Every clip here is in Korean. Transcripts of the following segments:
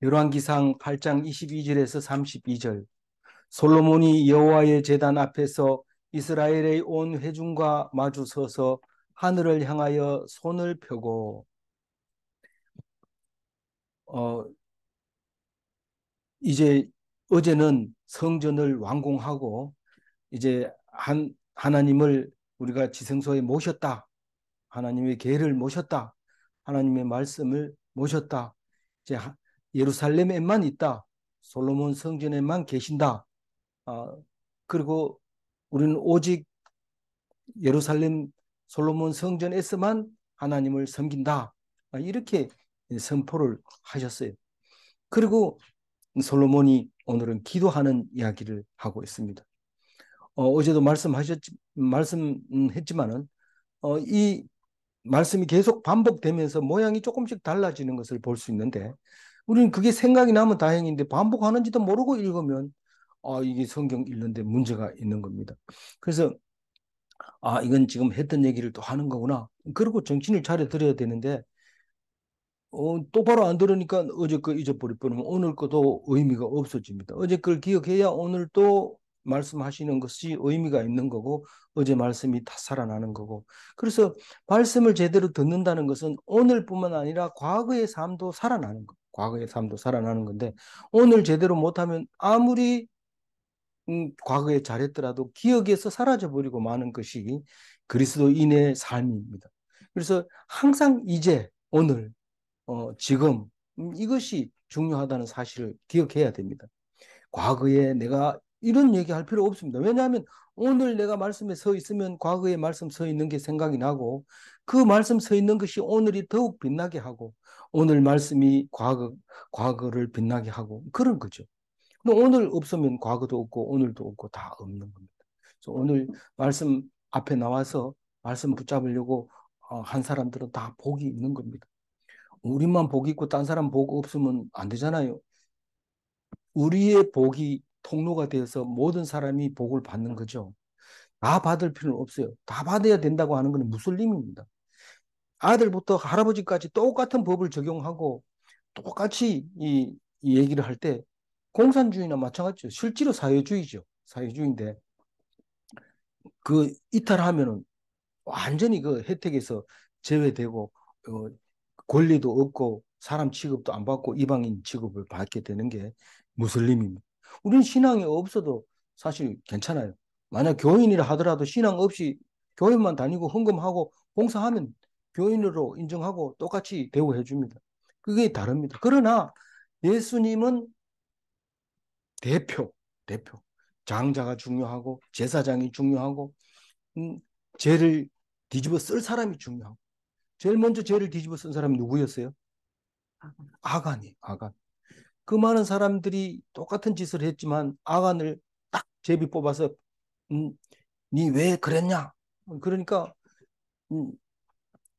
열왕기상 8장 22절에서 32절. 솔로몬이 여호와의 제단 앞에서 이스라엘의 온 회중과 마주 서서 하늘을 향하여 손을 펴고 어 이제 어제는 성전을 완공하고 이제 하나님을 우리가 지성소에 모셨다. 하나님의 계를 모셨다. 하나님의 말씀을 모셨다. 이제 예루살렘에만 있다. 솔로몬 성전에만 계신다. 아, 그리고 우리는 오직 예루살렘 솔로몬 성전에서만 하나님을 섬긴다. 이렇게 선포를 하셨어요. 그리고 솔로몬이 오늘은 기도하는 이야기를 하고 있습니다. 어제도 말씀했지만은 이 말씀이 계속 반복되면서 모양이 조금씩 달라지는 것을 볼 수 있는데 우리는 그게 생각이 나면 다행인데 반복하는지도 모르고 읽으면 이게 성경 읽는데 문제가 있는 겁니다. 그래서 이건 지금 했던 얘기를 또 하는 거구나. 그리고 정신을 차려 드려야 되는데 똑바로 안 들으니까 어제 거 잊어버릴 뻔하면 오늘 것도 의미가 없어집니다. 어제 걸 기억해야 오늘 또 말씀하시는 것이 의미가 있는 거고 어제 말씀이 다 살아나는 거고. 그래서 말씀을 제대로 듣는다는 것은 오늘뿐만 아니라 과거의 삶도 살아나는 거. 과거의 삶도 살아나는 건데 오늘 제대로 못하면 아무리 과거에 잘했더라도 기억에서 사라져버리고 마는 것이 그리스도인의 삶입니다. 그래서 항상 이제 오늘 지금 이것이 중요하다는 사실을 기억해야 됩니다. 과거에 내가 이런 얘기할 필요 없습니다. 왜냐하면 오늘 내가 말씀에 서 있으면 과거에 말씀 서 있는 게 생각이 나고 그 말씀 서 있는 것이 오늘이 더욱 빛나게 하고 오늘 말씀이 과거를 빛나게 하고 그런 거죠. 근데 오늘 없으면 과거도 없고 오늘도 없고 다 없는 겁니다. 그래서 오늘 말씀 앞에 나와서 말씀 붙잡으려고 한 사람들은 다 복이 있는 겁니다. 우리만 복 있고 딴 사람 복 없으면 안 되잖아요. 우리의 복이 통로가 되어서 모든 사람이 복을 받는 거죠. 다 받을 필요는 없어요. 다 받아야 된다고 하는 건 무슬림입니다. 아들부터 할아버지까지 똑같은 법을 적용하고 똑같이 이 얘기를 할 때 공산주의나 마찬가지죠. 실제로 사회주의죠. 사회주의인데 그 이탈하면은 완전히 그 혜택에서 제외되고 권리도 없고 사람 취급도 안 받고 이방인 취급을 받게 되는 게 무슬림입니다. 우리는 신앙이 없어도 사실 괜찮아요. 만약 교인이라 하더라도 신앙 없이 교회만 다니고 헌금하고 봉사하면 교인으로 인정하고 똑같이 대우해 줍니다. 그게 다릅니다. 그러나 예수님은 대표, 대표. 장자가 중요하고 제사장이 중요하고 음, 죄를 뒤집어 쓸 사람이 중요하고 제일 먼저 죄를 뒤집어 쓴 사람이 누구였어요? 아간이, 아간. 그 많은 사람들이 똑같은 짓을 했지만 아간을 딱 제비 뽑아서 음, 니 왜 그랬냐? 그러니까 음,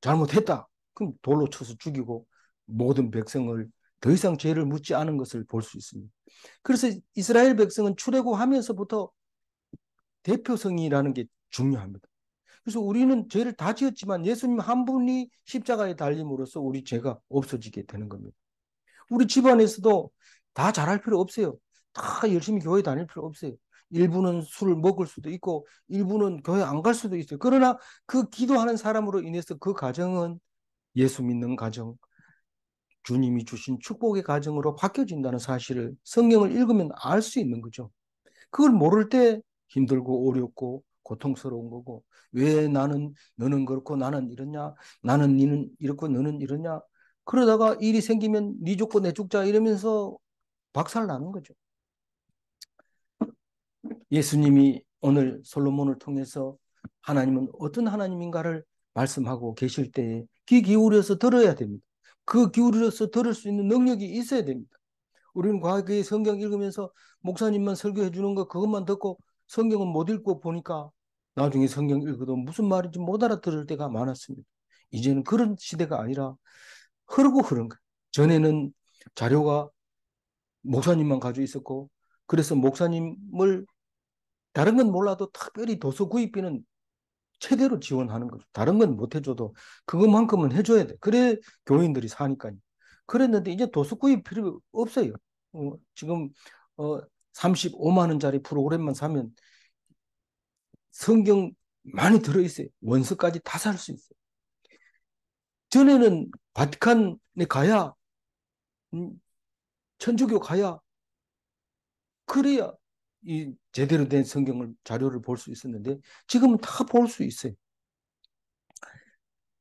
잘못했다. 그럼 돌로 쳐서 죽이고 모든 백성을 더 이상 죄를 묻지 않은 것을 볼 수 있습니다. 그래서 이스라엘 백성은 출애굽하면서부터 대표성이라는 게 중요합니다. 그래서 우리는 죄를 다 지었지만 예수님 한 분이 십자가에 달림으로써 우리 죄가 없어지게 되는 겁니다. 우리 집안에서도 다 잘할 필요 없어요. 다 열심히 교회 다닐 필요 없어요. 일부는 술을 먹을 수도 있고 일부는 교회 안 갈 수도 있어요. 그러나 그 기도하는 사람으로 인해서 그 가정은 예수 믿는 가정, 주님이 주신 축복의 가정으로 바뀌어진다는 사실을 성경을 읽으면 알 수 있는 거죠. 그걸 모를 때 힘들고 어렵고 고통스러운 거고 왜 나는 너는 그렇고 나는 이러냐 나는 니는 이렇고 너는 이러냐 그러다가 일이 생기면 니 죽고 내 죽자 이러면서 박살 나는 거죠. 예수님이 오늘 솔로몬을 통해서 하나님은 어떤 하나님인가를 말씀하고 계실 때에 귀 기울여서 들어야 됩니다. 그 기울여서 들을 수 있는 능력이 있어야 됩니다. 우리는 과거에 성경 읽으면서 목사님만 설교해 주는 거 그것만 듣고 성경은 못 읽고 보니까 나중에 성경 읽어도 무슨 말인지 못 알아들을 때가 많았습니다. 이제는 그런 시대가 아니라 흐르고 흐른 거예요. 전에는 자료가 목사님만 가지고 있었고 그래서 목사님을 다른 건 몰라도 특별히 도서 구입비는 최대로 지원하는 거죠. 다른 건 못 해줘도 그것만큼은 해줘야 돼. 그래 교인들이 사니까요. 그랬는데 이제 도서구입 필요 없어요. 지금 어, 35만 원짜리 프로그램만 사면 성경 많이 들어있어요. 원서까지 다 살 수 있어요. 전에는 바티칸에 가야 음, 천주교 가야 그래야 이 제대로 된 성경을 자료를 볼 수 있었는데 지금은 다 볼 수 있어요.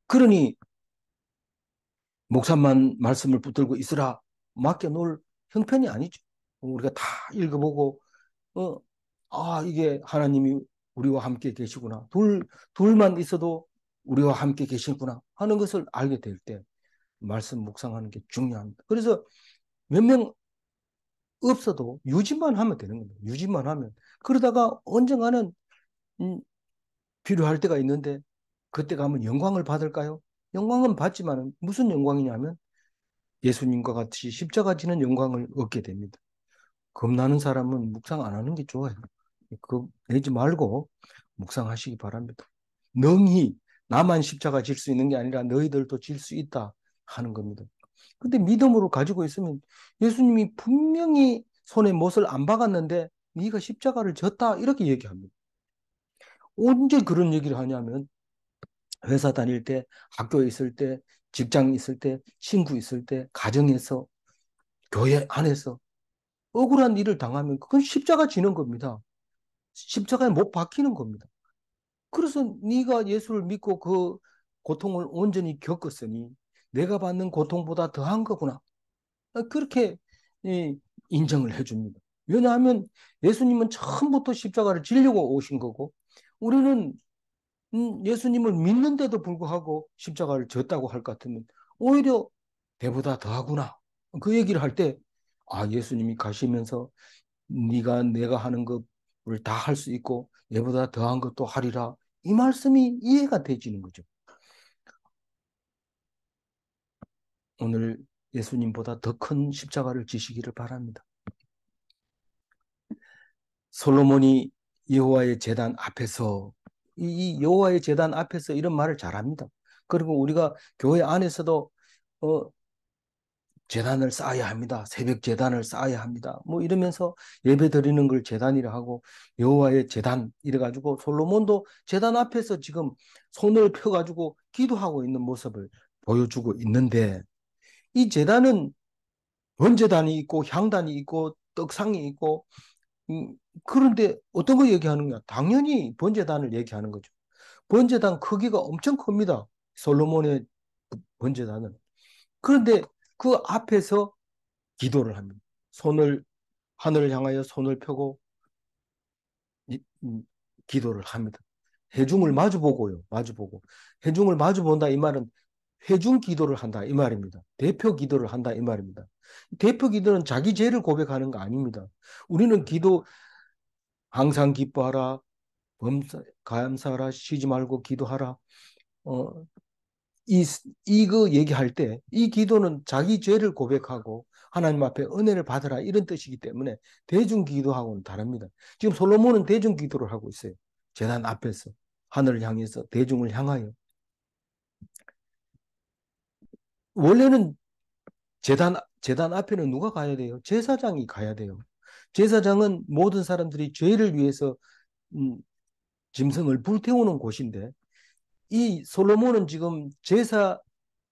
그러니 목사만 말씀을 붙들고 있으라 맡겨놓을 형편이 아니죠. 우리가 다 읽어보고 어, 이게 하나님이 우리와 함께 계시구나. 둘만 있어도 우리와 함께 계시구나 하는 것을 알게 될 때 말씀 묵상하는 게 중요합니다. 그래서 몇 명 없어도 유지만 하면 되는 겁니다. 유지만 하면. 그러다가 언젠가는 음, 필요할 때가 있는데 그때 가면 영광을 받을까요? 영광은 받지만 무슨 영광이냐면 예수님과 같이 십자가 지는 영광을 얻게 됩니다. 겁나는 사람은 묵상 안 하는 게 좋아요. 내지 말고 묵상하시기 바랍니다. 능히 나만 십자가 질 수 있는 게 아니라 너희들도 질 수 있다 하는 겁니다. 근데 믿음으로 가지고 있으면 예수님이 분명히 손에 못을 안 박았는데 네가 십자가를 졌다 이렇게 얘기합니다. 언제 그런 얘기를 하냐면 회사 다닐 때, 학교에 있을 때, 직장 있을 때, 친구 있을 때, 가정에서, 교회 안에서 억울한 일을 당하면 그건 십자가 지는 겁니다. 십자가에 못 박히는 겁니다. 그래서 네가 예수를 믿고 그 고통을 온전히 겪었으니 내가 받는 고통보다 더한 거구나. 그렇게 인정을 해줍니다. 왜냐하면 예수님은 처음부터 십자가를 지려고 오신 거고 우리는 예수님을 믿는데도 불구하고 십자가를 졌다고 할 것 같으면 오히려 내보다 더하구나. 그 얘기를 할 때, 예수님이 가시면서 네가 내가 하는 것을 다 할 수 있고 내보다 더한 것도 하리라. 이 말씀이 이해가 되지는 거죠. 오늘 예수님보다 더 큰 십자가를 지시기를 바랍니다. 솔로몬이 여호와의 제단 앞에서 이 여호와의 제단 앞에서 이런 말을 잘합니다. 그리고 우리가 교회 안에서도 어, 제단을 쌓아야 합니다. 새벽 제단을 쌓아야 합니다. 뭐 이러면서 예배 드리는 걸 제단이라 하고 여호와의 제단 이래 가지고 솔로몬도 제단 앞에서 지금 손을 펴 가지고 기도하고 있는 모습을 보여주고 있는데 이 제단은 번제단이 있고 향단이 있고 떡상이 있고 음, 그런데 어떤 거 얘기하는 거야? 당연히 번제단을 얘기하는 거죠. 번제단 크기가 엄청 큽니다. 솔로몬의 번제단은. 그런데 그 앞에서 기도를 합니다. 손을 하늘을 향하여 손을 펴고 기도를 합니다. 회중을 마주보고요. 마주보고. 회중을 마주본다 이 말은 회중 기도를 한다 이 말입니다. 대표 기도를 한다 이 말입니다. 대표 기도는 자기 죄를 고백하는 거 아닙니다. 우리는 기도 항상 기뻐하라, 감사하라, 쉬지 말고 기도하라. 어, 이거 얘기할 때 이 기도는 자기 죄를 고백하고 하나님 앞에 은혜를 받으라 이런 뜻이기 때문에 대중 기도하고는 다릅니다. 지금 솔로몬은 대중 기도를 하고 있어요. 제단 앞에서 하늘을 향해서 대중을 향하여. 원래는 제단 앞에는 누가 가야 돼요? 제사장이 가야 돼요. 제사장은 모든 사람들이 죄를 위해서 음, 짐승을 불태우는 곳인데 이 솔로몬은 지금 제사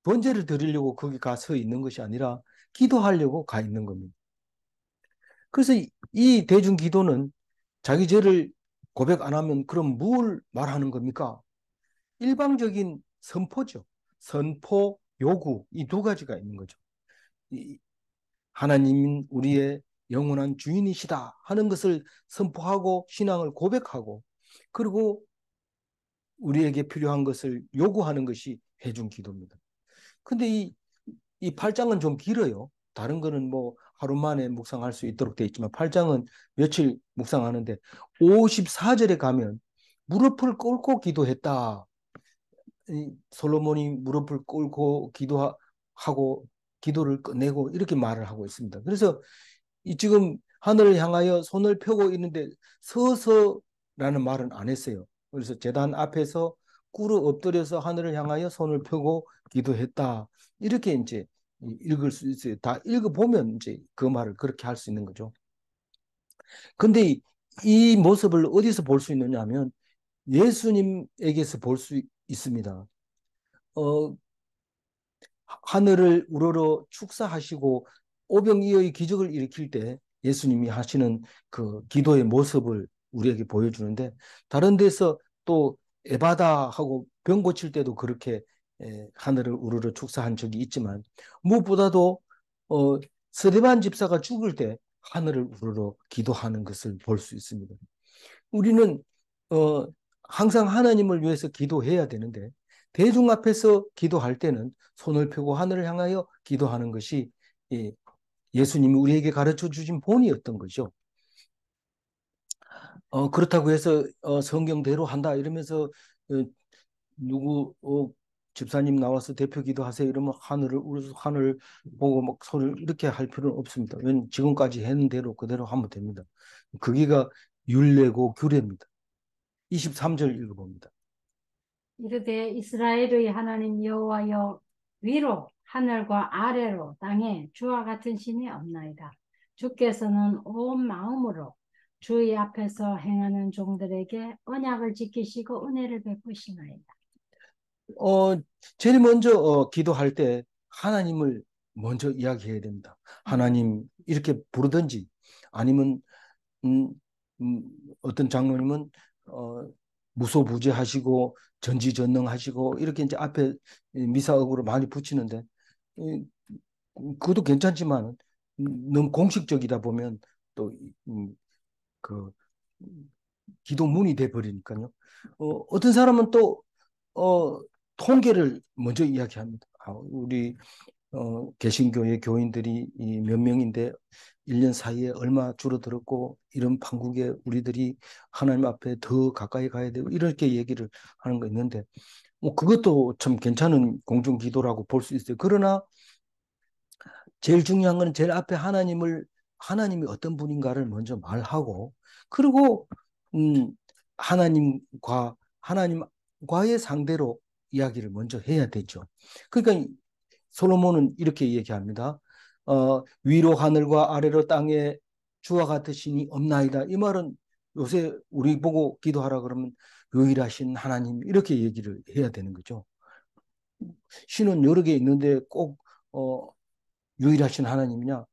번제를 드리려고 거기 가서 있는 것이 아니라 기도하려고 가 있는 겁니다. 그래서 이 대중 기도는 자기 죄를 고백 안 하면 그럼 뭘 말하는 겁니까? 일방적인 선포죠. 선포, 요구 이 두 가지가 있는 거죠. 하나님은 우리의 영원한 주인이시다 하는 것을 선포하고 신앙을 고백하고 그리고 우리에게 필요한 것을 요구하는 것이 회중 기도입니다. 근데 이 8장은 좀 길어요. 다른 거는 뭐 하루 만에 묵상할 수 있도록 돼 있지만 8장은 며칠 묵상하는데 54절에 가면 무릎을 꿇고 기도했다. 솔로몬이 무릎을 꿇고 기도하고 기도를 끝내고 이렇게 말을 하고 있습니다. 그래서 지금 하늘을 향하여 손을 펴고 있는데 서서라는 말은 안 했어요. 그래서 제단 앞에서 꿇어 엎드려서 하늘을 향하여 손을 펴고 기도했다. 이렇게 이제 읽을 수 있어요. 다 읽어보면 이제 그 말을 그렇게 할 수 있는 거죠. 근데 이 모습을 어디서 볼 수 있느냐 하면 예수님에게서 볼 수 있습니다. 어, 하늘을 우러러 축사하시고 오병이어의 기적을 일으킬 때 예수님이 하시는 그 기도의 모습을 우리에게 보여주는데, 다른 데서 또 에바다 하고 병 고칠 때도 그렇게 하늘을 우러러 축사한 적이 있지만, 무엇보다도 어, 스데반 집사가 죽을 때 하늘을 우러러 기도하는 것을 볼 수 있습니다. 우리는 어, 항상 하나님을 위해서 기도해야 되는데, 대중 앞에서 기도할 때는 손을 펴고 하늘을 향하여 기도하는 것이 예수님이 우리에게 가르쳐 주신 본이었던 거죠. 그렇다고 해서 성경대로 한다 이러면서 누구 집사님 나와서 대표 기도하세요 이러면 하늘을 우러서 하늘 보고 막 소리를 이렇게 할 필요는 없습니다. 왜냐면 지금까지 했는 대로 그대로 하면 됩니다. 그게가 율례고 규례입니다. 23절 읽어봅니다. 이르되 이스라엘의 하나님 여호와여, 위로 하늘과 아래로 땅에 주와 같은 신이 없나이다. 주께서는 온 마음으로 주의 앞에서 행하는 종들에게 언약을 지키시고 은혜를 베푸시나이다. 어, 제일 먼저 기도할 때 하나님을 먼저 이야기해야 됩니다. 하나님 이렇게 부르든지, 아니면 음, 음, 어떤 장로님은 무소부재하시고 전지전능하시고 이렇게 이제 앞에 미사역으로 많이 붙이는데, 그것도 괜찮지만 너무 공식적이다 보면 또 그 기도문이 돼 버리니까요. 어떤 사람은 또 어, 통계를 먼저 이야기합니다. 우리 개신교의 교인들이 몇 명인데 1년 사이에 얼마 줄어들었고, 이런 판국에 우리들이 하나님 앞에 더 가까이 가야 되고 이렇게 얘기를 하는 거 있는데, 뭐 그것도 참 괜찮은 공중 기도라고 볼 수 있어요. 그러나 제일 중요한 건 제일 앞에 하나님이 어떤 분인가를 먼저 말하고, 그리고 음, 하나님과의 상대로 이야기를 먼저 해야 되죠. 그러니까 솔로몬은 이렇게 얘기합니다. 위로 하늘과 아래로 땅에 주와 같은 신이 없나이다. 이 말은 요새 우리 보고 기도하라 그러면 유일하신 하나님 이렇게 얘기를 해야 되는 거죠. 신은 여러 개 있는데 꼭 유일하신 하나님이냐?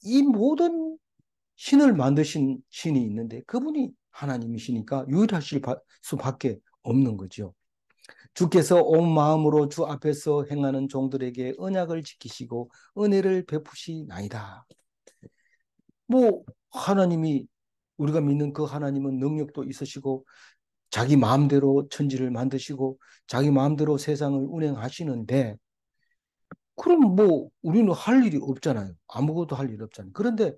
이 모든 신을 만드신 신이 있는데 그분이 하나님이시니까 유일하실 수밖에 없는 거죠. 주께서 온 마음으로 주 앞에서 행하는 종들에게 언약을 지키시고 은혜를 베푸시나이다. 뭐 하나님이, 우리가 믿는 그 하나님은 능력도 있으시고 자기 마음대로 천지를 만드시고 자기 마음대로 세상을 운행하시는데, 그럼 뭐 우리는 할 일이 없잖아요. 아무것도 할 일 없잖아요. 그런데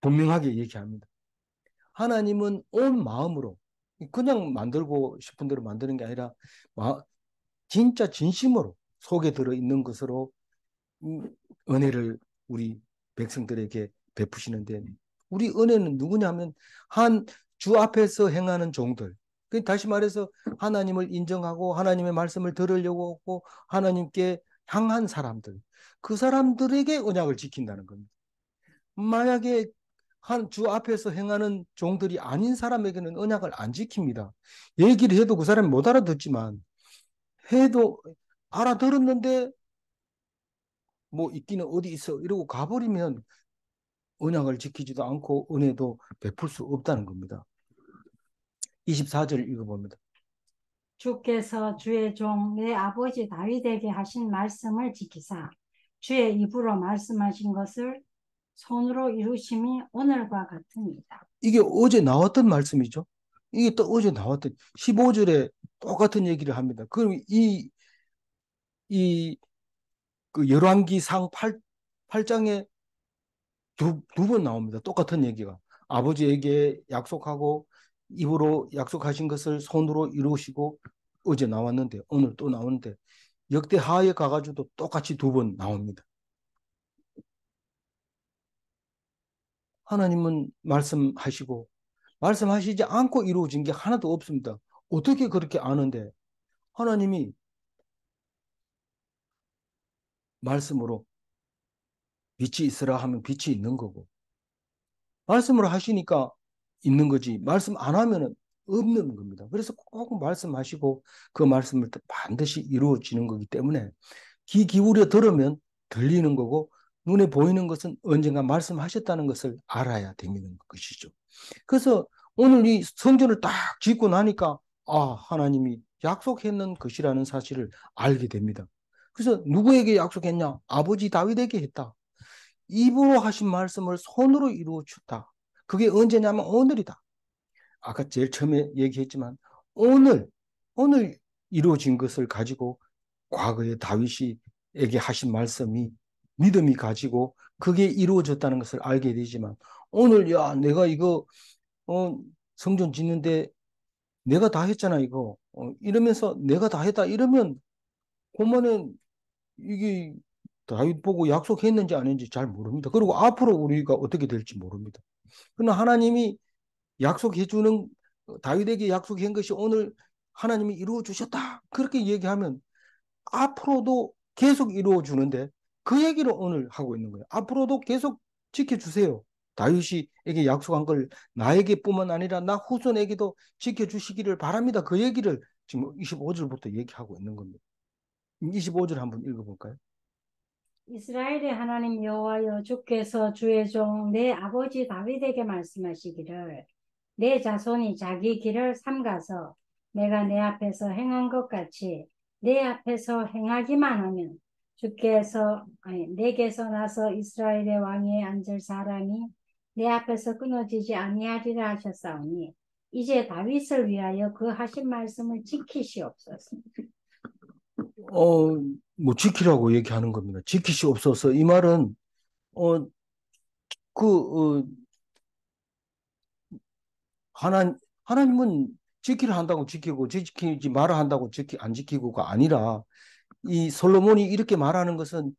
분명하게 얘기합니다. 하나님은 온 마음으로, 그냥 만들고 싶은 대로 만드는 게 아니라 진짜 진심으로 속에 들어 있는 것으로 은혜를 우리 백성들에게 베푸시는데, 우리 은혜는 누구냐면 한 주 앞에서 행하는 종들. 다시 말해서 하나님을 인정하고 하나님의 말씀을 들으려고 하고 하나님께 향한 사람들, 그 사람들에게 언약을 지킨다는 겁니다. 만약에 한 주 앞에서 행하는 종들이 아닌 사람에게는 언약을 안 지킵니다. 얘기를 해도 그 사람이 못 알아듣지만, 해도 알아들었는데 뭐 있기는 어디 있어 이러고 가버리면 언약을 지키지도 않고 은혜도 베풀 수 없다는 겁니다. 24절 읽어봅니다. 주께서 주의 종 내 아버지 다윗에게 하신 말씀을 지키사 주의 입으로 말씀하신 것을 손으로 이루심이 오늘과 같으니이다. 이게 어제 나왔던 말씀이죠. 이게 또 어제 나왔던 15절에 똑같은 얘기를 합니다. 그럼 그 열왕기상 8장에 두 번 나옵니다. 똑같은 얘기가. 아버지에게 약속하고 입으로 약속하신 것을 손으로 이루시고, 어제 나왔는데 오늘 또 나오는데, 역대하에 가가지고도 똑같이 두 번 나옵니다. 하나님은 말씀하시고 말씀하시지 않고 이루어진 게 하나도 없습니다. 어떻게 그렇게 아는데 하나님이 말씀으로 빛이 있으라 하면 빛이 있는 거고, 말씀으로 하시니까 있는 거지, 말씀 안 하면은 없는 겁니다. 그래서 꼭 말씀하시고 그 말씀을 반드시 이루어지는 거기 때문에 귀 기울여 들으면 들리는 거고, 눈에 보이는 것은 언젠가 말씀하셨다는 것을 알아야 되는 것이죠. 그래서 오늘 이 성전을 딱 짓고 나니까 하나님이 약속했는 것이라는 사실을 알게 됩니다. 그래서 누구에게 약속했냐? 아버지 다윗에게 했다. 입으로 하신 말씀을 손으로 이루어 줬다. 그게 언제냐면 오늘이다. 아까 제일 처음에 얘기했지만 오늘 오늘 이루어진 것을 가지고 과거에 다윗에게 하신 말씀이 믿음이 가지고 그게 이루어졌다는 것을 알게 되지만, 오늘 야 내가 이거 어, 성전 짓는데 내가 다 했잖아 이거 이러면서 내가 다 했다 이러면 그러면은 이게 다윗 보고 약속했는지 아닌지 잘 모릅니다. 그리고 앞으로 우리가 어떻게 될지 모릅니다. 그러나 하나님이 약속해 주는, 다윗에게 약속한 것이 오늘 하나님이 이루어 주셨다 그렇게 얘기하면 앞으로도 계속 이루어 주는데, 그 얘기를 오늘 하고 있는 거예요. 앞으로도 계속 지켜주세요. 다윗에게 약속한 걸 나에게뿐만 아니라 나 후손에게도 지켜주시기를 바랍니다. 그 얘기를 지금 25절부터 얘기하고 있는 겁니다. 25절 한번 읽어볼까요? 이스라엘의 하나님 여호와여, 주께서 주의 종 내 아버지 다윗에게 말씀하시기를, 내 자손이 자기 길을 삼가서 내가 내 앞에서 행한 것 같이 내 앞에서 행하기만 하면 내게서 나서 이스라엘의 왕위에 앉을 사람이 내 앞에서 끊어지지 아니하리라 하셨사오니, 이제 다윗을 위하여 그 하신 말씀을 지키시옵소서. 어, 뭐 지키라고 얘기하는 겁니다. 지키시옵소서. 이 말은 어, 그 하나님은 지키라 한다고 지키고 지키지 말아 한다고 안 지키고가 아니라, 이 솔로몬이 이렇게 말하는 것은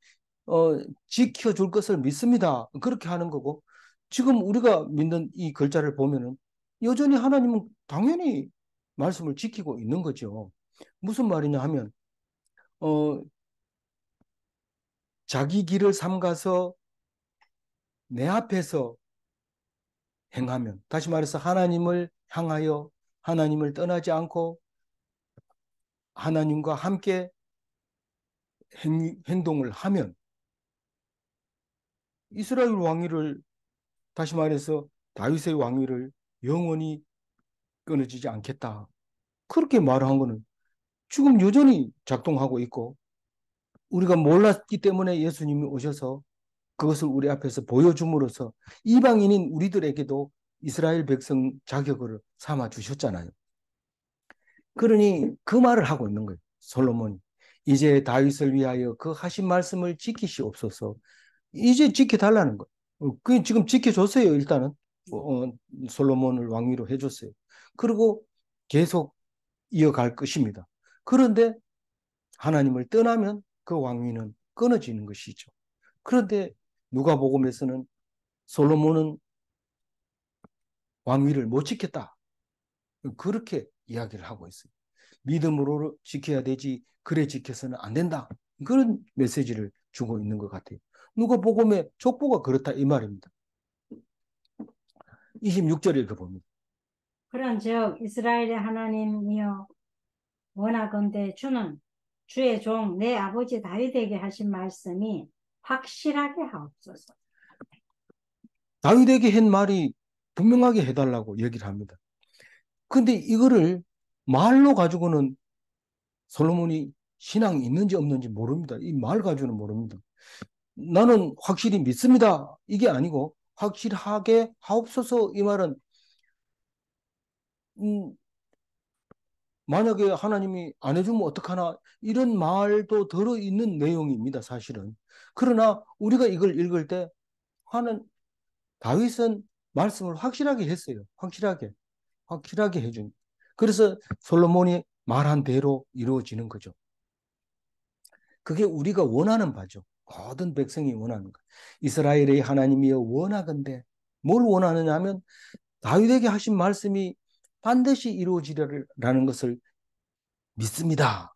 어, 지켜줄 것을 믿습니다. 그렇게 하는 거고, 지금 우리가 믿는 이 글자를 보면은 여전히 하나님은 당연히 말씀을 지키고 있는 거죠. 무슨 말이냐 하면 어, 자기 길을 삼가서 내 앞에서 행하면, 다시 말해서 하나님을 향하여 하나님을 떠나지 않고 하나님과 함께 행동을 하면 이스라엘 왕위를, 다시 말해서 다윗의 왕위를 영원히 끊어지지 않겠다. 그렇게 말한 거는 지금 여전히 작동하고 있고, 우리가 몰랐기 때문에 예수님이 오셔서 그것을 우리 앞에서 보여줌으로써 이방인인 우리들에게도 이스라엘 백성 자격을 삼아 주셨잖아요. 그러니 그 말을 하고 있는 거예요. 솔로몬이. 이제 다윗을 위하여 그 하신 말씀을 지키시옵소서. 이제 지켜달라는 거예요. 그 지금 지켜줬어요. 일단은 솔로몬을 왕위로 해줬어요. 그리고 계속 이어갈 것입니다. 그런데 하나님을 떠나면 그 왕위는 끊어지는 것이죠. 그런데 누가복음에서는 솔로몬은 왕위를 못 지켰다, 그렇게 이야기를 하고 있어요. 믿음으로 지켜야 되지 그래 지켜서는 안 된다, 그런 메시지를 주고 있는 것 같아요. 누가복음의 족보가 그렇다 이 말입니다. 26절 읽어봅니다. 그런즉 이스라엘의 하나님이여, 원하건대 주는 주의 종 내 아버지 다윗에게 하신 말씀이 확실하게 하옵소서. 다윗에게 한 말이 분명하게 해달라고 얘기를 합니다. 근데 이거를 말로 가지고는 솔로몬이 신앙이 있는지 없는지 모릅니다. 이 말 가지고는 모릅니다. 나는 확실히 믿습니다, 이게 아니고 확실하게 하옵소서, 이 말은 음, 만약에 하나님이 안 해주면 어떡하나 이런 말도 들어있는 내용입니다, 사실은. 그러나 우리가 이걸 읽을 때 하는 다윗은 말씀을 확실하게 했어요. 확실하게 해준. 그래서 솔로몬이 말한 대로 이루어지는 거죠. 그게 우리가 원하는 바죠. 모든 백성이 원하는 것. 이스라엘의 하나님이여 원하건대, 뭘 원하느냐 하면 다윗에게 하신 말씀이 반드시 이루어지리라는 것을 믿습니다.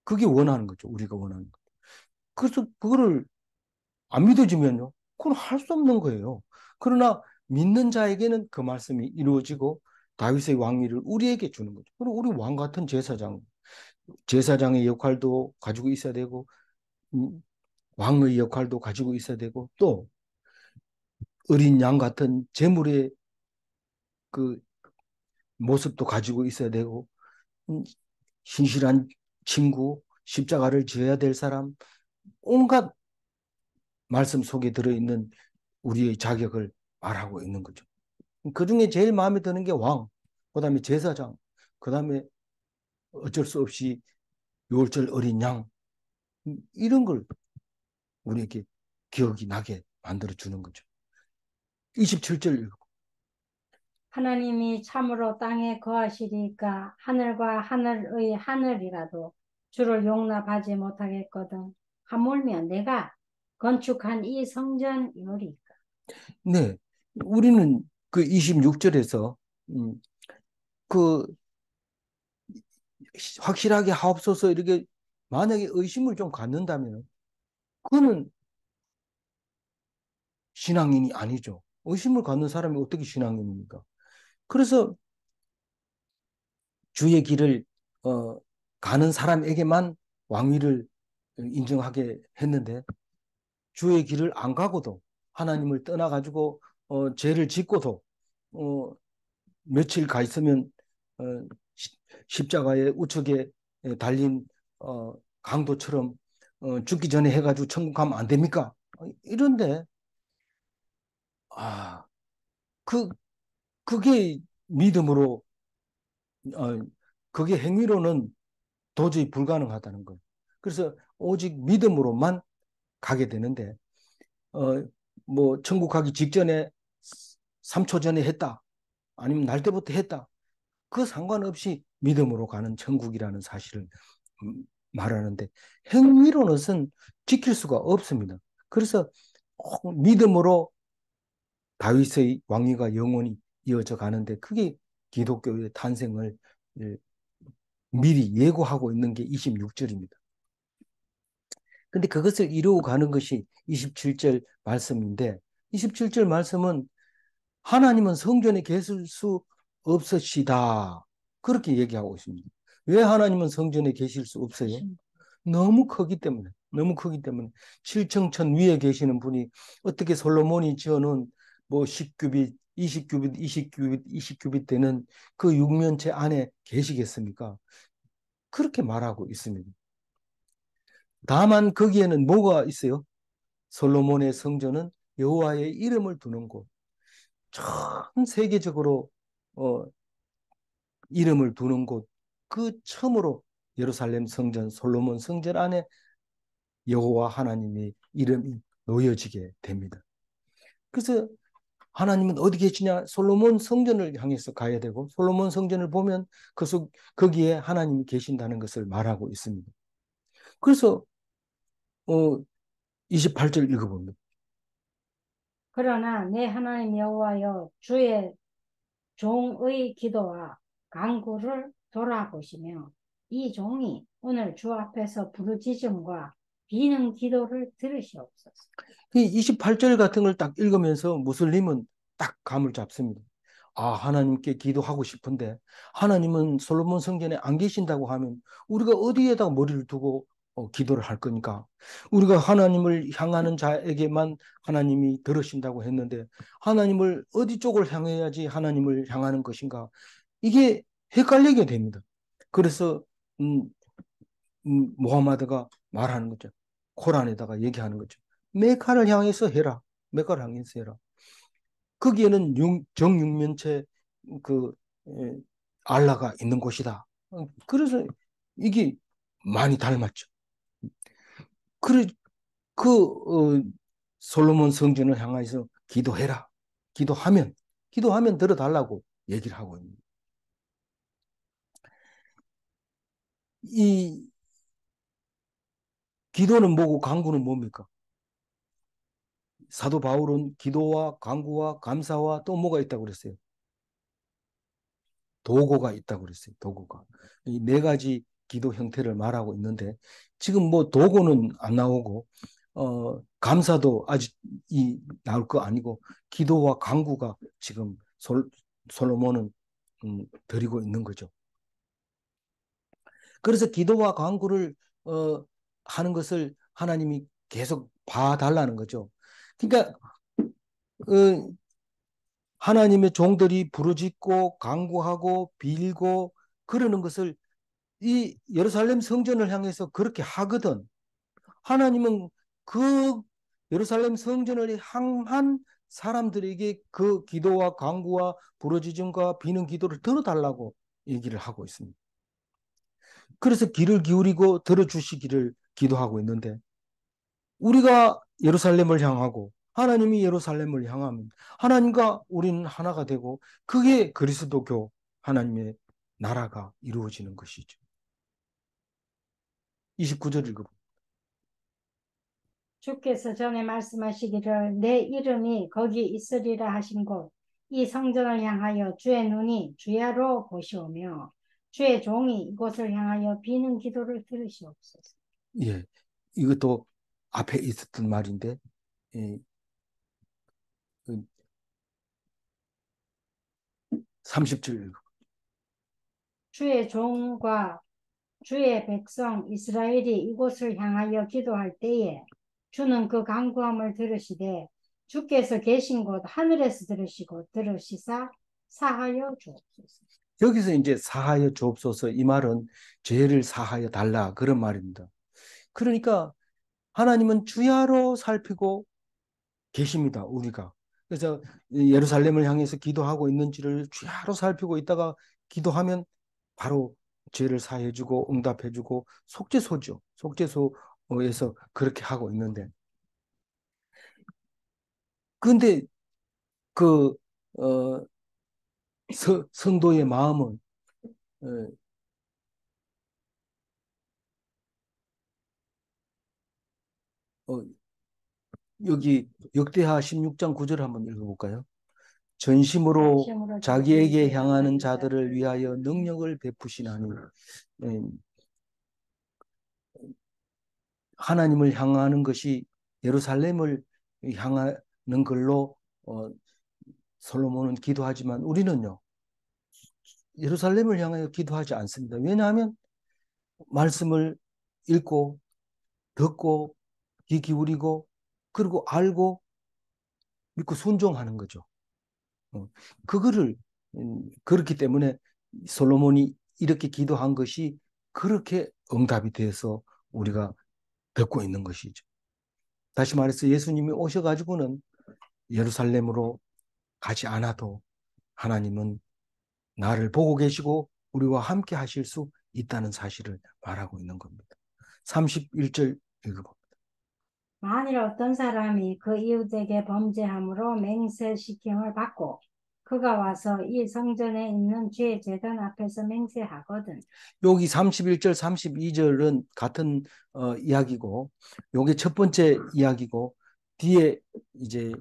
그게 원하는 거죠. 우리가 원하는 것. 그래서 그거를 안 믿어지면요, 그건 할 수 없는 거예요. 그러나 믿는 자에게는 그 말씀이 이루어지고 다윗의 왕위를 우리에게 주는 거죠. 그리고 우리 왕 같은 제사장의 역할도 가지고 있어야 되고, 음, 왕의 역할도 가지고 있어야 되고, 또 어린 양 같은 제물의 그 모습도 가지고 있어야 되고, 음, 신실한 친구, 십자가를 져야 될 사람, 온갖 말씀 속에 들어있는 우리의 자격을 말하고 있는 거죠. 그 중에 제일 마음에 드는 게 왕, 그 다음에 제사장, 그 다음에 어쩔 수 없이 유월절 어린 양, 이런 걸 우리에게 기억이 나게 만들어 주는 거죠. 27절. 하나님이 참으로 땅에 거하시리까 하늘과 하늘의 하늘이라도 주를 용납하지 못하겠거든. 하물며 내가 건축한 이 성전이오리까. 네, 우리는 그 26절에서 그 확실하게 하옵소서 이렇게 만약에 의심을 좀 갖는다면 그거는 신앙인이 아니죠. 의심을 갖는 사람이 어떻게 신앙인입니까? 그래서 주의 길을 어, 가는 사람에게만 왕위를 인정하게 했는데 주의 길을 안 가고도 하나님을 떠나가지고 죄를 짓고도 어, 며칠 가 있으면 어, 십자가의 우측에 달린 강도처럼 죽기 전에 해가지고 천국 가면 안 됩니까? 이런데 아, 그 그게 믿음으로 어, 그게 행위로는 도저히 불가능하다는 거예요. 그래서 오직 믿음으로만 가게 되는데 어, 뭐 천국 가기 직전에 3초 전에 했다. 아니면 날 때부터 했다. 그 상관없이 믿음으로 가는 천국이라는 사실을 말하는데 행위로는 지킬 수가 없습니다. 그래서 믿음으로 다윗의 왕위가 영원히 이어져 가는데 그게 기독교의 탄생을 미리 예고하고 있는 게 26절입니다. 근데 그것을 이루어 가는 것이 27절 말씀인데 27절 말씀은 하나님은 성전에 계실 수 없으시다. 그렇게 얘기하고 있습니다. 왜 하나님은 성전에 계실 수 없어요? 너무 크기 때문에. 너무 크기 때문에. 7청천 위에 계시는 분이 어떻게 솔로몬이 지어놓은 뭐 10규빗, 20규빗, 20규빗, 20규빗 되는 그 육면체 안에 계시겠습니까? 그렇게 말하고 있습니다. 다만 거기에는 뭐가 있어요? 솔로몬의 성전은 여호와의 이름을 두는 곳. 전 세계적으로 어, 이름을 두는 곳. 그 처음으로 예루살렘 성전, 솔로몬 성전 안에 여호와 하나님의 이름이 놓여지게 됩니다. 그래서 하나님은 어디 계시냐? 솔로몬 성전을 향해서 가야 되고 솔로몬 성전을 보면 거기에 하나님이 계신다는 것을 말하고 있습니다. 그래서 28절 읽어봅니다. 그러나 내 하나님 여호와여 주의 종의 기도와 간구를 돌아보시며 이 종이 오늘 주 앞에서 부르짖음과 비는 기도를 들으시옵소서. 이 28절 같은 걸 딱 읽으면서 무슬림은 딱 감을 잡습니다. 아, 하나님께 기도하고 싶은데 하나님은 솔로몬 성전에 안 계신다고 하면 우리가 어디에다가 머리를 두고 기도를 할 거니까 우리가 하나님을 향하는 자에게만 하나님이 들으신다고 했는데 하나님을 어디 쪽을 향해야지 하나님을 향하는 것인가 이게 헷갈리게 됩니다. 그래서 음, 모하마드가 말하는 거죠. 코란에다가 얘기하는 거죠. 메카를 향해서 해라. 메카를 향해서 해라. 거기에는 정육면체 그 에, 알라가 있는 곳이다. 그래서 이게 많이 닮았죠. 그래 솔로몬 성전을 향해서 기도해라. 기도하면 들어달라고 얘기를 하고 있는. 이 기도는 뭐고 간구는 뭡니까? 사도 바울은 기도와 간구와 감사와 또 뭐가 있다고 그랬어요? 도구가 있다고 그랬어요. 도구가. 이 네 가지 기도 형태를 말하고 있는데 지금 뭐 도고는 안 나오고 감사도 아직 나올 거 아니고 기도와 간구가 지금 솔로몬은 드리고 있는 거죠. 그래서 기도와 간구를 하는 것을 하나님이 계속 봐달라는 거죠. 그러니까 하나님의 종들이 부르짖고 간구하고 빌고 그러는 것을 이 예루살렘 성전을 향해서 그렇게 하거든. 하나님은 그 예루살렘 성전을 향한 사람들에게 그 기도와 간구와 부르짖음과 비는 기도를 들어달라고 얘기를 하고 있습니다. 그래서 귀를 기울이고 들어주시기를 기도하고 있는데 우리가 예루살렘을 향하고 하나님이 예루살렘을 향하면 하나님과 우리는 하나가 되고 그게 그리스도교 하나님의 나라가 이루어지는 것이죠. 29절 읽어보. 주께서 전에 말씀하시기를 내 이름이 거기 있으리라 하신 곳 이 성전을 향하여 주의 눈이 주야로 보시오며 주의 종이 이곳을 향하여 비는 기도를 들으시옵소서. 예, 이것도 앞에 있었던 말인데 예, 30절 읽어. 주의 종과 주의 백성 이스라엘이 이곳을 향하여 기도할 때에 주는 그 간구함을 들으시되 주께서 계신 곳 하늘에서 들으시고 들으시사 사하여 주옵소서. 여기서 이제 사하여 주옵소서 이 말은 죄를 사하여 달라 그런 말입니다. 그러니까 하나님은 주야로 살피고 계십니다. 우리가. 그래서 예루살렘을 향해서 기도하고 있는지를 주야로 살피고 있다가 기도하면 바로 죄를 사해주고 응답해주고 속죄소죠. 속죄소에서 그렇게 하고 있는데 그런데 그 어, 성도의 마음은 어, 어, 여기 역대하 16장 9절 한번 읽어볼까요? 전심으로 전심으로 자기에게 자기에게 향하는 향하는 자들을 자들을 위하여 위하여 능력을 베푸시나니 예, 하나님을 향하는 것이 예루살렘을 향하는 걸로 솔로몬은 기도하지만 우리는요 예루살렘을 향하여 기도하지 않습니다. 왜냐하면 말씀을 읽고 듣고 귀 기울이고 그리고 알고 믿고 순종하는 거죠. 어, 그거를 그렇기 때문에 솔로몬이 이렇게 기도한 것이 그렇게 응답이 돼서 우리가 듣고 있는 것이죠. 다시 말해서 예수님이 오셔가지고는 예루살렘으로 가지 않아도 하나님은 나를 보고 계시고 우리와 함께 하실 수 있다는 사실을 말하고 있는 겁니다. 31절 읽어봅니다. 만일 어떤 사람이 그 이웃에게 범죄함으로 맹세시킴을 받고 그가 와서 이 성전에 있는 주의 제단 앞에서 맹세하거든. 여기 31절, 32절은 같은 이야기고 요게 첫 번째 이야기고 뒤에 이제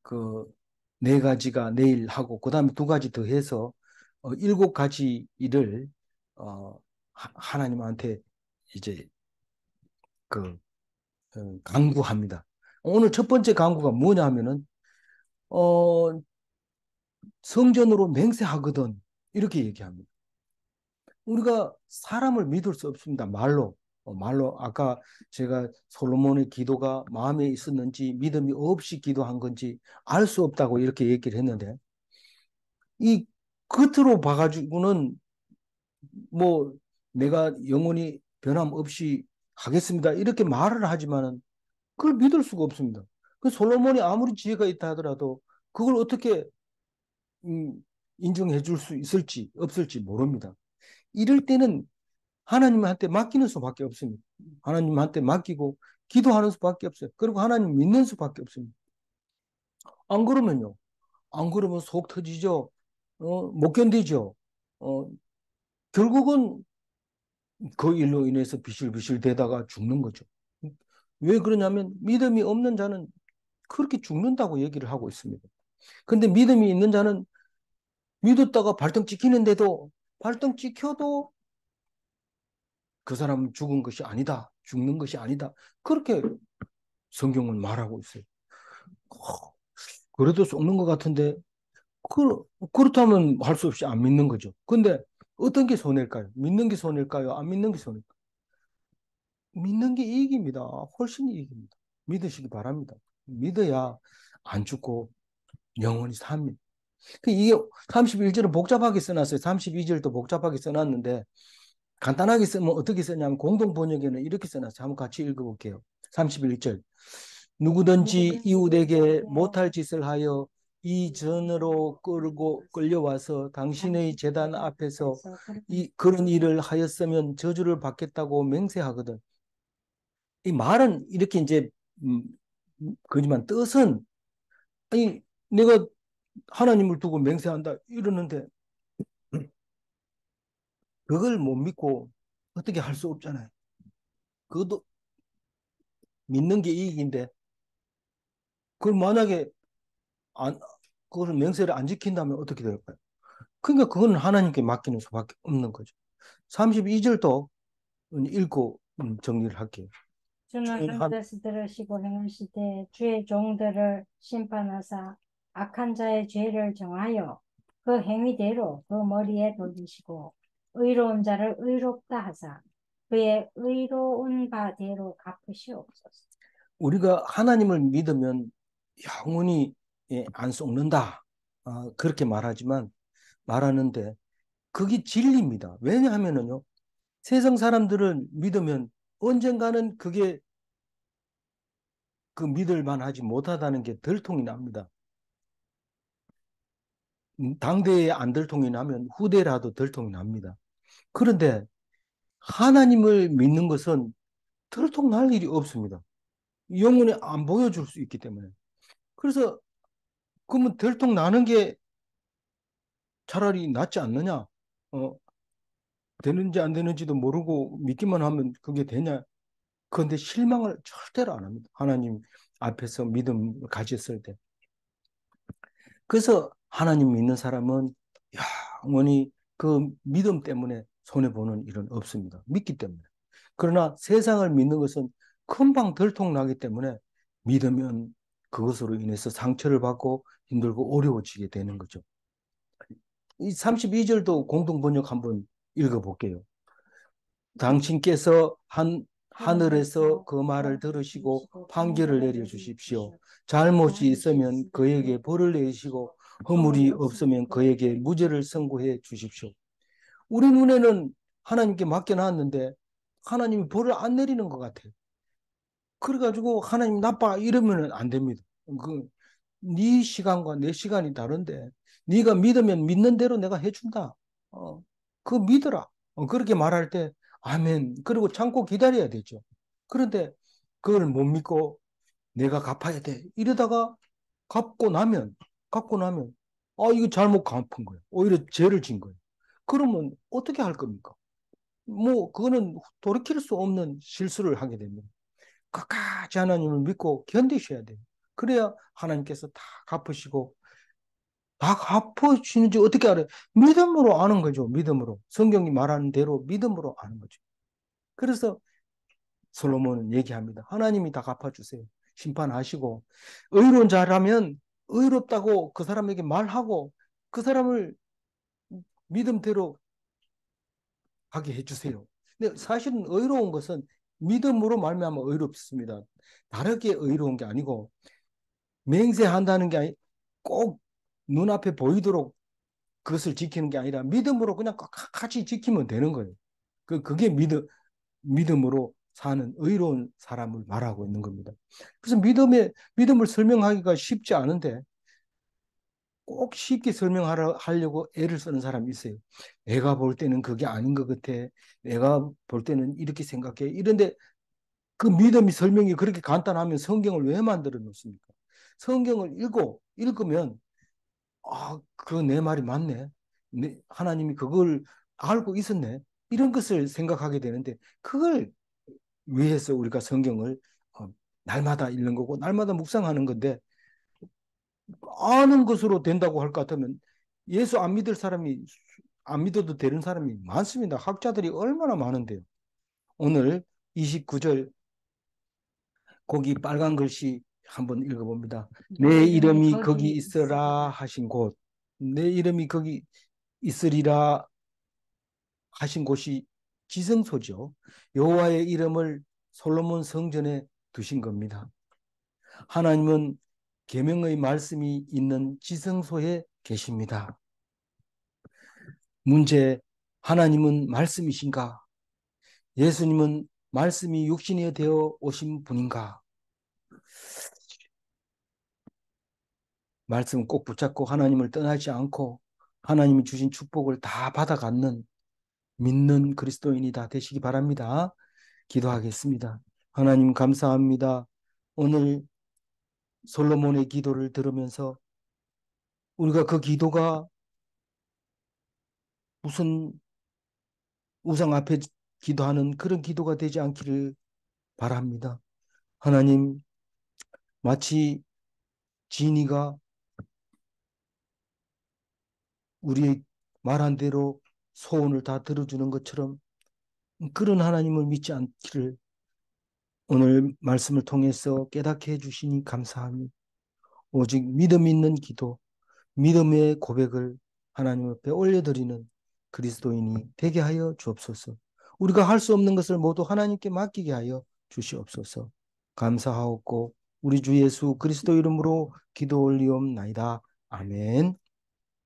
그 네 가지가 내일 하고 그다음에 두 가지 더 해서 일곱 가지 일을 하나님한테 이제 그 강구합니다. 오늘 첫 번째 강구가 뭐냐 하면은 어, 성전으로 맹세하거든 이렇게 얘기합니다. 우리가 사람을 믿을 수 없습니다. 말로 아까 제가 솔로몬의 기도가 마음에 있었는지 믿음이 없이 기도한 건지 알 수 없다고 이렇게 얘기를 했는데 이 겉으로 봐가지고는 뭐 내가 영원히 변함없이 하겠습니다 이렇게 말을 하지만은 그걸 믿을 수가 없습니다. 그 솔로몬이 아무리 지혜가 있다 하더라도 그걸 어떻게 음, 인정해 줄 수 있을지 없을지 모릅니다. 이럴 때는 하나님한테 맡기는 수밖에 없습니다. 하나님한테 맡기고 기도하는 수밖에 없어요. 그리고 하나님 믿는 수밖에 없습니다. 안 그러면요. 안 그러면 속 터지죠. 못 견디죠. 어, 결국은 그 일로 인해서 비실비실 대다가 죽는 거죠. 왜 그러냐면 믿음이 없는 자는 그렇게 죽는다고 얘기를 하고 있습니다. 근데 믿음이 있는 자는 믿었다가 발등 찍히는데도 발등 찍혀도 그 사람은 죽은 것이 아니다. 죽는 것이 아니다. 그렇게 성경은 말하고 있어요. 그래도 속는 것 같은데 그렇다면 할 수 없이 안 믿는 거죠. 근데 어떤 게 손해일까요? 믿는 게 손해일까요? 안 믿는 게 손해일까요? 믿는 게 이익입니다. 훨씬 이익입니다. 믿으시기 바랍니다. 믿어야 안 죽고 영원히 삽니다. 이게 31절은 복잡하게 써놨어요. 32절도 복잡하게 써놨는데 간단하게 쓰면 어떻게 쓰냐면 공동 번역에는 이렇게 써놨어요. 한번 같이 읽어볼게요. 31절. 누구든지 이웃에게 못할 짓을 하여 이 전으로 끌려와서 당신의 제단 앞에서 그런 일을 하였으면 저주를 받겠다고 맹세하거든. 이 말은 이렇게 이제 그지만 뜻은 아니 내가 하나님을 두고 맹세한다 이러는데 그걸 못 믿고 어떻게 할 수 없잖아요. 그것도 믿는 게 이익인데 그걸 만약에 안 그걸 맹세를 안 지킨다면 어떻게 될까요? 그러니까 그건 하나님께 맡기는 수밖에 없는 거죠. 32절도 읽고 정리를 할게요. 주는 한 뜻을 들으시고 행하시되 주의 종들을 심판하사 악한 자의 죄를 정하여 그 행위대로 그 머리에 돌리시고 의로운 자를 의롭다 하사 그의 의로운 바대로 갚으시옵소서. 우리가 하나님을 믿으면 영원히 안 속는다. 그렇게 말하는데 그게 진리입니다. 왜냐하면은요. 세상 사람들은 믿으면 언젠가는 그게 그 믿을 만하지 못하다는 게 들통이 납니다. 당대에 안 들통이 나면 후대라도 들통이 납니다. 그런데 하나님을 믿는 것은 들통 날 일이 없습니다. 영원히 안 보여줄 수 있기 때문에. 그래서 그러면 들통 나는 게 차라리 낫지 않느냐? 되는지 안 되는지도 모르고 믿기만 하면 그게 되냐? 그런데 실망을 절대로 안 합니다. 하나님 앞에서 믿음을 가졌을 때. 그래서 하나님 믿는 사람은 영원히 그 믿음 때문에 손해보는 일은 없습니다. 믿기 때문에. 그러나 세상을 믿는 것은 금방 들통나기 때문에 믿으면 그것으로 인해서 상처를 받고 힘들고 어려워지게 되는 거죠. 이 32절도 공동번역 한번 읽어볼게요. 당신께서 하늘에서 그 말을 들으시고 판결을 내려주십시오. 잘못이 있으면 그에게 벌을 내리시고 허물이 없으면 그에게 무죄를 선고해 주십시오. 우리 눈에는 하나님께 맡겨놨는데 하나님이 벌을 안 내리는 것 같아요. 그래가지고 하나님 나빠 이러면 안 됩니다. 네 시간과 내 시간이 다른데 네가 믿으면 믿는 대로 내가 해준다. 그거 믿어라. 그렇게 말할 때 아멘. 그리고 참고 기다려야 되죠. 그런데 그걸 못 믿고 내가 갚아야 돼. 이러다가 갚고 나면 이거 잘못 갚은 거예요. 오히려 죄를 진 거예요. 그러면 어떻게 할 겁니까? 뭐 그거는 돌이킬 수 없는 실수를 하게 됩니다. 끝까지 하나님을 믿고 견디셔야 돼요. 그래야 하나님께서 다 갚으시고 다 갚으시는지 어떻게 알아요? 믿음으로 아는 거죠. 믿음으로. 성경이 말하는 대로 믿음으로 아는 거죠. 그래서 솔로몬은 얘기합니다. 하나님이 다 갚아주세요. 심판하시고 의로운 자라면 의롭다고 그 사람에게 말하고 그 사람을 믿음대로 하게 해주세요. 근데 사실은 의로운 것은 믿음으로 말미암아 의롭습니다. 다르게 의로운 게 아니고 맹세한다는 게 꼭 눈앞에 보이도록 그것을 지키는 게 아니라 믿음으로 그냥 같이 지키면 되는 거예요. 그게 믿음으로 사는 의로운 사람을 말하고 있는 겁니다. 그래서 믿음을 설명하기가 쉽지 않은데 꼭 쉽게 하려고 애를 쓰는 사람이 있어요. 내가 볼 때는 그게 아닌 것 같아. 내가 볼 때는 이렇게 생각해. 이런데 그 믿음이 설명이 그렇게 간단하면 성경을 왜 만들어 놓습니까? 성경을 읽으면 그 내 말이 맞네. 하나님이 그걸 알고 있었네. 이런 것을 생각하게 되는데 그걸 위해서 우리가 성경을 날마다 읽는 거고 날마다 묵상하는 건데 아는 것으로 된다고 할 것 같으면 예수 안 믿을 사람이 안 믿어도 되는 사람이 많습니다. 학자들이 얼마나 많은데요. 오늘 29절 거기 빨간 글씨 한번 읽어봅니다. 내 내 이름이 이름이 거기 거기 있으라 있으리라. 하신 곳. 내 이름이 거기 있으리라 하신 곳이 지성소죠. 여호와의 이름을 솔로몬 성전에 두신 겁니다. 하나님은 계명의 말씀이 있는 지성소에 계십니다. 문제, 하나님은 말씀이신가? 예수님은 말씀이 육신이 되어 오신 분인가? 말씀 꼭 붙잡고 하나님을 떠나지 않고 하나님이 주신 축복을 다 받아갖는 믿는 그리스도인이 다 되시기 바랍니다. 기도하겠습니다. 하나님 감사합니다. 오늘 솔로몬의 기도를 들으면서 우리가 그 기도가 무슨 우상 앞에 기도하는 그런 기도가 되지 않기를 바랍니다. 하나님, 마치 지니가 우리의 말한 대로 소원을 다 들어주는 것처럼 그런 하나님을 믿지 않기를 오늘 말씀을 통해서 깨닫게 해주시니 감사합니다. 오직 믿음 있는 기도, 믿음의 고백을 하나님 앞에 올려드리는 그리스도인이 되게 하여 주옵소서. 우리가 할 수 없는 것을 모두 하나님께 맡기게 하여 주시옵소서. 감사하옵고 우리 주 예수 그리스도 이름으로 기도 올리옵나이다. 아멘.